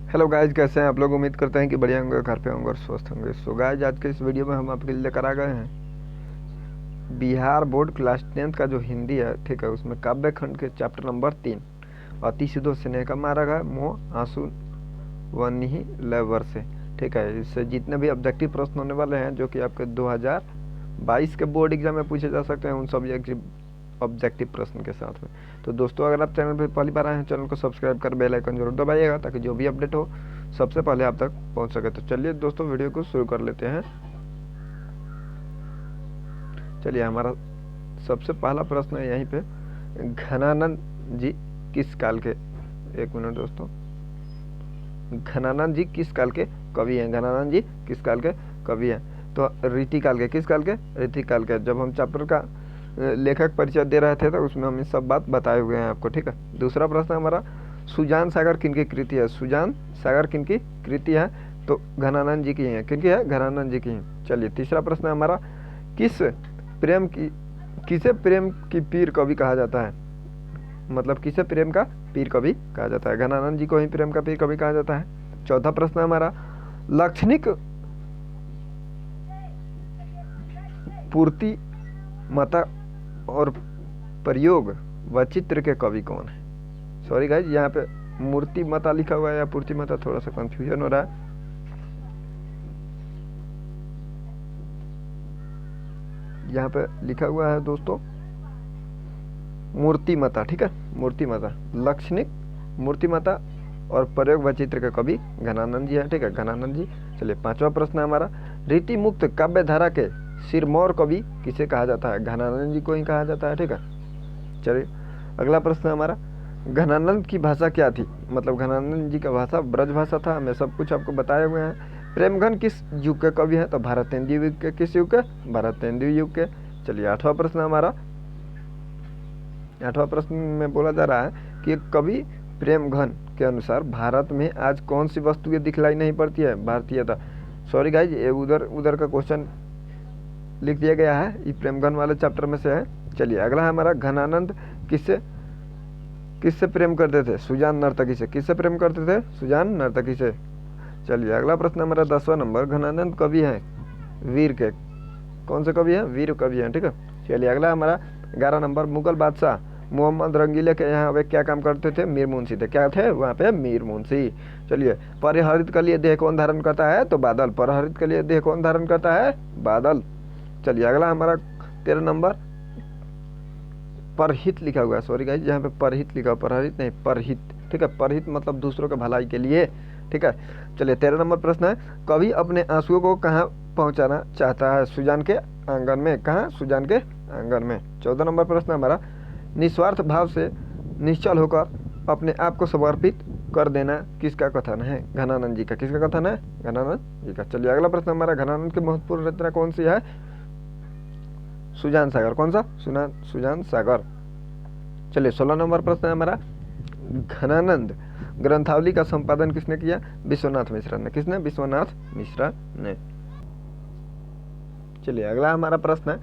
Hello guys, कैसे हैं आप लोग। उम्मीद करते हैं कि बढ़िया होंगे, घर पे होंगे और स्वस्थ होंगे। सो गाइज, आज के इस वीडियो में हम आपके लिए लेकर आ गए हैं बिहार बोर्ड क्लास 10th का जो हिंदी है, ठीक है, उसमें काव्य खंड के चैप्टर नंबर 3 अति सिधो स्नेह का मारा गया मोह आंसू वन्ही लय वर्षे। ठीक है, इससे जितने भी ऑब्जेक्टिव प्रश्न होने वाले हैं जो कि आपके 2022 के बोर्ड एग्जाम में पूछे जा सकते हैं, उन सभी ऑब्जेक्टिव प्रश्न के साथ में। तो दोस्तों, अगर आप चैनल पर पहली बार आए हैं, चैनल को सब्सक्राइब कर बेल आइकन जरूर दबाइएगा ताकि जो भी अपडेट हो सबसे पहले आप तक पहुंच सके। तो चलिए दोस्तों, वीडियो को शुरू कर लेते हैं। चलिए, हमारा सबसे पहला प्रश्न है यहीं पे, घनानंद जी किस काल के, एक मिनट दोस्तों, घनानंद जी किस काल के कवि हैं। घनानंद जी किस काल के कवि हैं? तो रीति काल के। किस काल के? रीति काल के। जब हम चैप्टर का लेखक परिचय दे रहे थे तो उसमें हम ये सब बात बताए हुए हैं आपको। ठीक है, दूसरा प्रश्न हमारा, सुजान सागर किनकी कृति है? सुजान सागर किनकी कृति है? तो घनानंद जी की है। किनकी है? घनानंद जी की है। चलिए, तीसरा प्रश्न हमारा, किसे प्रेम की पीर कवि कहा जाता है? मतलब किसे प्रेम का पीर कवि कहा जाता है? घनानंद जी को ही प्रेम का पीर कवि कहा जाता है। चौथा प्रश्न हमारा, लाक्षणिक पूर्ति मता और प्रयोग व चित्र के कवि कौन है? सॉरी गाइज, यहाँ पे मूर्ति मता लिखा हुआ है या पूर्ति मता, थोड़ा सा कंफ्यूजन हो रहा है। यहाँ पे लिखा हुआ है दोस्तों मूर्ति मता। ठीक है, मूर्ति मता, लाक्षणिक मूर्ति मता और प्रयोग व चित्र के कवि घनानंद जी है। ठीक है, घनानंद जी। चलिए, पांचवा प्रश्न हमारा, रीति मुक्त काव्य धारा के सिरमौर कवि किसे कहा जाता है? घनानंद जी को ही कहा जाता है। ठीक है, चलिए अगला प्रश्न हमारा, घनानंद की भाषा क्या थी? मतलब घनानंद जी का भाषा ब्रज भाषा था। हमें सब कुछ आपको बताए हुए हैं। प्रेमघन किस युग के कवि हैं? तो भारतेंदु युग के। किस युग के? भारतेंदु युग के। चलिए, आठवां प्रश्न हमारा, आठवां प्रश्न में बोला जा रहा है कि कवि प्रेमघन के अनुसार भारत में आज कौन सी वस्तुएं दिखलाई नहीं पड़ती है? भारतीयता। सॉरी गाइज, ये उधर का क्वेश्चन लिख दिया गया है, ये प्रेमघन वाले चैप्टर में से है। चलिए, अगला है हमारा, घनानंद किससे प्रेम करते थे? सुजान नर्तकी से। किससे प्रेम करते थे? सुजान नर्तकी से। चलिए, अगला प्रश्न हमारा 10वां नंबर, घनानंद कवि हैं वीर के। कौन से कवि हैं? वीर कवि हैं। ठीक है, चलिए अगला हमारा 11 नंबर, मुगल बादशाह मोहम्मद रंगीले के यहाँ वे क्या काम करते थे? मीर मुंशी थे। क्या थे वहाँ पे? मीर मुंशी। चलिए, परिहरित के लिए देह कौन धारण करता है? तो बादल। परिहरित के लिए देह कौन धारण करता है? बादल। चलिए, अगला हमारा 13 नंबर, परहित लिखा हुआ है। सॉरी गाइज, यहाँ पे परहित लिखा, परहित नहीं, परहित। ठीक है, परहित मतलब दूसरों के भलाई के लिए। ठीक है, चलिए 13 नंबर प्रश्न है, कवि अपने आंसुओं को कहाँ पहुँचाना चाहता है? सुजान के आंगन में। कहाँ? सुजान के आंगन में। 14 नंबर प्रश्न हमारा, निस्वार्थ भाव से निश्चल होकर अपने आप को समर्पित कर देना किसका कथन है? घनानंद जी का। किसका कथन है? घनानंद जी का। चलिए, अगला प्रश्न हमारा, घनानंद की महत्वपूर्ण रचना कौन सी है? सुजान सागर। कौन सा? सुजान सागर। चलिए, 16 नंबर प्रश्न है हमारा, घनानंद ग्रंथावली का संपादन किसने किया? विश्वनाथ मिश्रा ने। किसने? विश्वनाथ मिश्रा ने। चलिए, अगला हमारा प्रश्न है,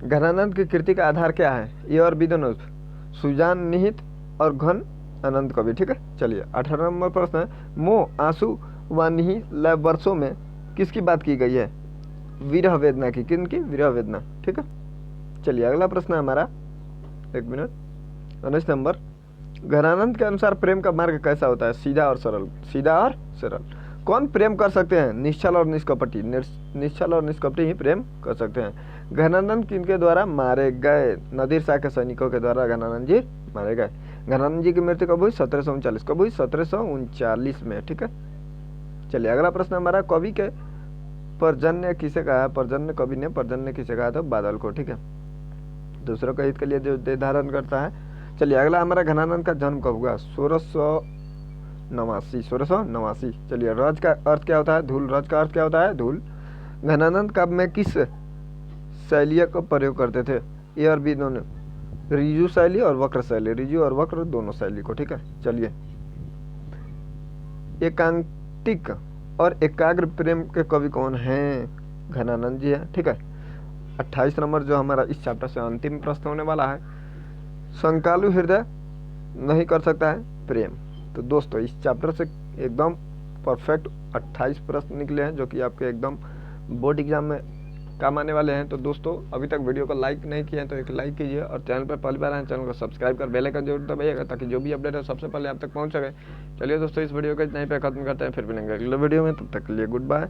घनानंद की कृति का आधार क्या है? ए और बी दोनों, सुजान निहित और घन आनंद कवि। ठीक है, चलिए 18 नंबर प्रश्न है, मोह आंसू व निहि लय वर्षों में किसकी बात की गई है? विरह वेदना की। किनकी? विरह वेदना। ठीक है, चलिए अगला प्रश्न है हमारा, एक मिनट, 19 नंबर, घनानंद के अनुसार प्रेम का मार्ग कैसा होता है? सीधा और सरल। सीधा और सरल। कौन प्रेम कर सकते हैं? निश्चल और निष्कपटी। निश्चल और निष्कपटी ही प्रेम कर सकते हैं। घनानंद किनके द्वारा मारे गए? नादिर शाह के सैनिकों के द्वारा घनानंद जी मारे गए। घनानंद जी की मृत्यु कब हुई? 1739। कब हुई? 1739 में। ठीक है, चलिए अगला प्रश्न हमारा, कवि के पर्जन्य किसे कहा? पर्जन्य कवि ने पर्जन्य किसे कहा था? बादल को। ठीक है, दूसरों के हित के लिए जो देह धारण करता है। चलिए, अगला हमारा, घनानंद का जन्म कब हुआ? 1689। चलिए, रज का अर्थ क्या होता है? धूल। रज का अर्थ क्या होता है? धूल। घनानंद काव्य में किस शैली का प्रयोग करते थे? ए और बी दोनों, रिजु शैली और वक्र शैली। रिजु और वक्र दोनों शैली को। ठीक है, चलिए, एकांतिक और एकाग्र प्रेम के कवि कौन हैं? घनानंद जी है। ठीक है, 28 नंबर जो हमारा इस चैप्टर से अंतिम प्रश्न होने वाला है, संकालु हृदय नहीं कर सकता है प्रेम। तो दोस्तों इस चैप्टर से एकदम परफेक्ट 28 प्रश्न निकले हैं जो कि आपके एकदम बोर्ड एग्जाम में काम आने वाले हैं। तो दोस्तों अभी तक वीडियो को लाइक नहीं किया है तो एक लाइक कीजिए, और चैनल पर पहली बार आए चैनल को सब्सक्राइब कर बेल आइकन जरूर दबाइएगा ताकि जो भी अपडेट है सबसे पहले आप तक पहुंच सके। चलिए दोस्तों इस वीडियो को यहीं पे खत्म करते हैं, फिर मिलेंगे अगले वीडियो में, तब तक के लिए गुड बाय।